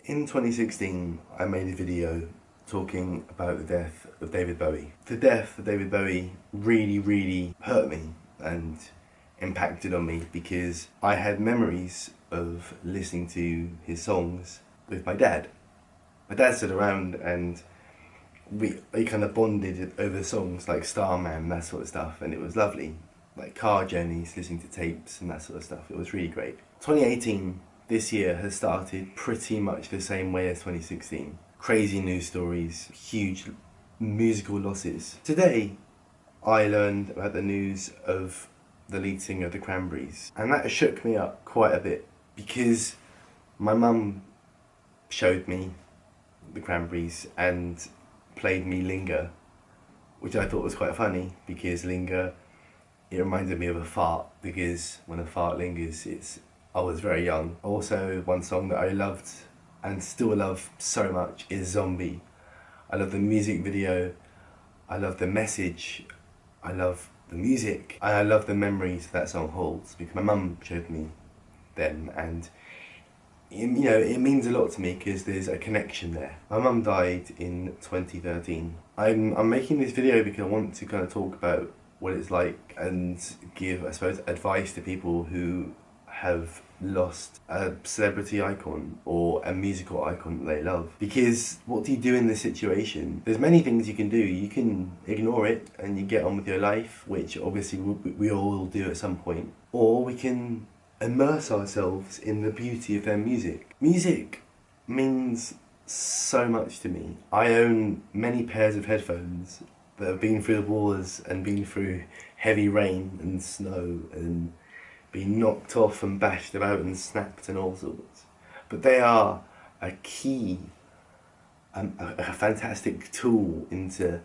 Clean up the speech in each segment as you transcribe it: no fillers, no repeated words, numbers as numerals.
In 2016, I made a video talking about the death of David Bowie. The death of David Bowie really hurt me and impacted on me because I had memories of listening to his songs with my dad. My dad stood around and we kind of bonded over songs like Starman, that sort of stuff, and it was lovely. Like car journeys, listening to tapes and that sort of stuff. It was really great. 2018, this year, has started pretty much the same way as 2016. Crazy news stories, huge musical losses. Today, I learned about the news of the lead singer of the Cranberries, and that shook me up quite a bit because my mum showed me the Cranberries and played me Linger, which I thought was quite funny because Linger, it reminded me of a fart, because when a fart lingers, I was very young. Also, one song that I loved and still love so much is Zombie. I love the music video, I love the message, I love the music, and I love the memories that song holds because my mum showed me them, and it means a lot to me because there's a connection there. My mum died in 2013. I'm making this video because I want to kind of talk about what it's like and give, I suppose, advice to people who have lost a celebrity icon or a musical icon that they love. Because what do you do in this situation? There's many things you can do. You can ignore it and you get on with your life, which obviously we all will do at some point. Or we can immerse ourselves in the beauty of their music. Music means so much to me. I own many pairs of headphones that have been through the wars and been through heavy rain and snow and been knocked off and bashed about and snapped and all sorts. But they are a key, a fantastic tool into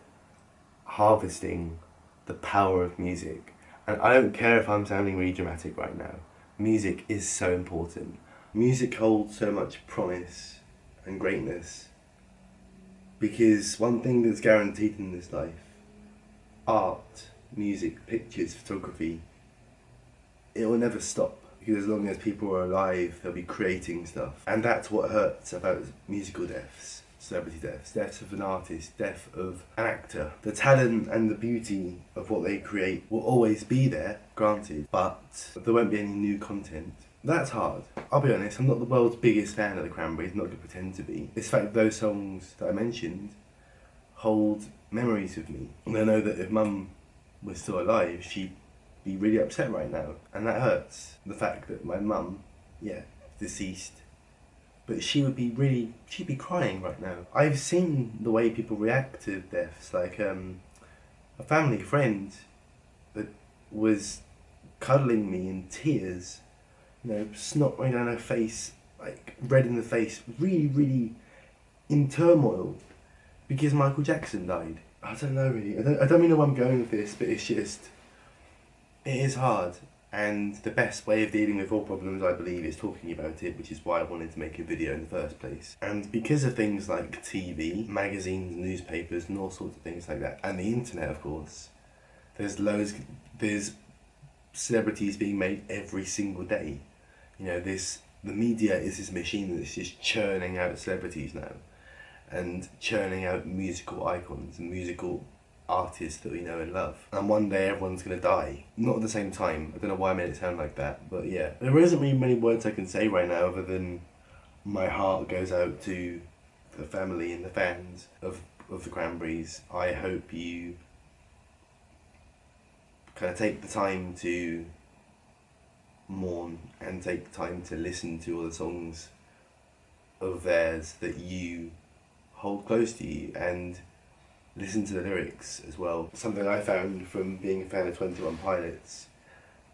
harvesting the power of music. And I don't care if I'm sounding really dramatic right now. Music is so important. Music holds so much promise and greatness. Because one thing that's guaranteed in this life, art, music, pictures, photography, it will never stop. Because as long as people are alive, they'll be creating stuff. And that's what hurts about musical deaths, celebrity deaths, deaths of an artist, death of an actor. The talent and the beauty of what they create will always be there, granted, but there won't be any new content. That's hard. I'll be honest, I'm not the world's biggest fan of the Cranberries, I'm not going to pretend to be. It's the fact those songs that I mentioned hold memories of me. And I know that if Mum was still alive, she'd be really upset right now. And that hurts. The fact that my mum, deceased, but she'd be crying right now. I've seen the way people react to deaths, like a family friend that was cuddling me in tears, snot running down her face, like red in the face, really in turmoil because Michael Jackson died. I don't know really, I don't really know where I'm going with this, but it's just, it is hard. And the best way of dealing with all problems, I believe, is talking about it, which is why I wanted to make a video in the first place. And because of things like TV, magazines, newspapers, and all sorts of things like that, and the internet, of course, there's celebrities being made every single day. The media is this machine that's just churning out celebrities now, and churning out musical icons and musical artists that we know and love. And one day everyone's going to die. Not at the same time. I don't know why I made it sound like that, but yeah. There isn't really many words I can say right now other than my heart goes out to the family and the fans of the Cranberries. I hope you kind of take the time to mourn and take the time to listen to all the songs of theirs that you hold close to you, and listen to the lyrics as well. Something I found from being a fan of 21 Pilots,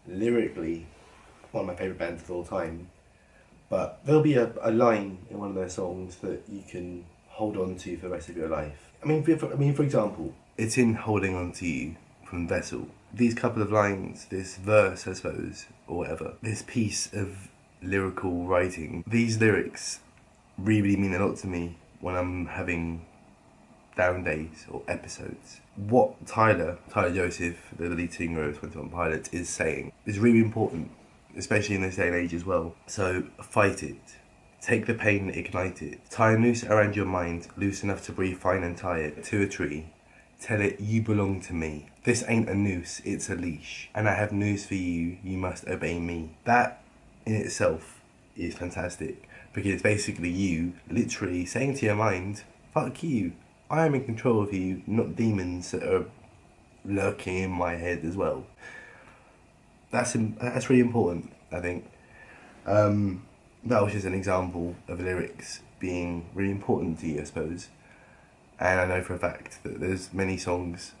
lyrically, one of my favourite bands of all time, but there'll be a line in one of their songs that you can hold on to for the rest of your life. For example, it's in Holding On To You from Vessel. These couple of lines, this verse, I suppose, or whatever, this piece of lyrical writing, these lyrics really mean a lot to me when I'm having down days or episodes. What Tyler Joseph, the lead singer of 21 Pilots, is saying is really important, especially in this day and age as well. So fight it, Take the pain, ignite it. Tie a noose around your mind, loose enough to breathe fine and tie it to a tree. Tell it you belong to me. This ain't a noose, it's a leash. And I have news for you, you must obey me. That in itself is fantastic, because it's basically you literally saying to your mind, fuck you. I am in control of you, not demons that are lurking in my head as well. That's really important, I think. That was just an example of lyrics being really important to you, I suppose. And I know for a fact that there's many songs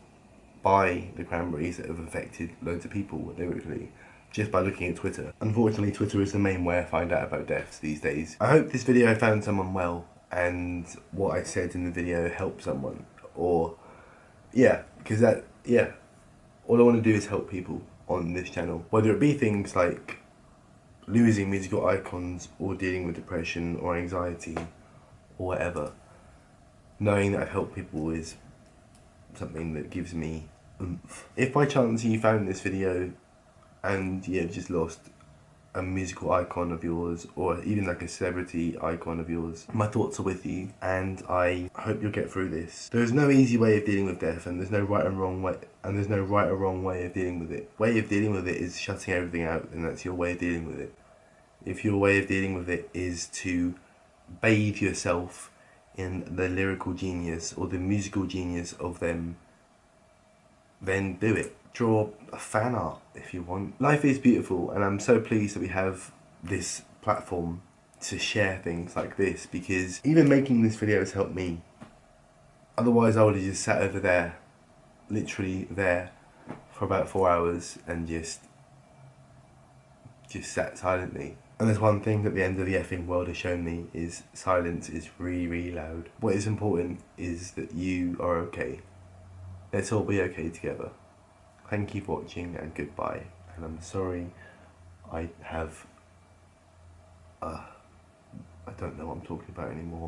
by the Cranberries that have affected loads of people lyrically, just by looking at Twitter. Unfortunately, Twitter is the main way I find out about deaths these days. I hope this video found someone well, and what I said in the video helped someone. Or, yeah, because all I want to do is help people on this channel. Whether it be things like losing musical icons, or dealing with depression or anxiety, or whatever. Knowing that I've helped people is something that gives me oomph. If by chance you found this video and you've just lost a musical icon of yours, or even like a celebrity icon of yours, my thoughts are with you, and I hope you'll get through this. There is no easy way of dealing with death, and there's no right or wrong way, of dealing with it. Way of dealing with it is shutting everything out, and that's your way of dealing with it. If your way of dealing with it is to bathe yourself in the lyrical genius or the musical genius of them, then do it. Draw a fan art if you want. Life is beautiful, and I'm so pleased that we have this platform to share things like this, because even making this video has helped me. Otherwise I would have just sat over there, literally there, for about 4 hours and just sat silently. And there's one thing that the end of the effing world has shown me, is silence is really, really loud. What is important is that you are okay. Let's all be okay together. Thank you for watching, and goodbye. And I'm sorry I have, I don't know what I'm talking about anymore.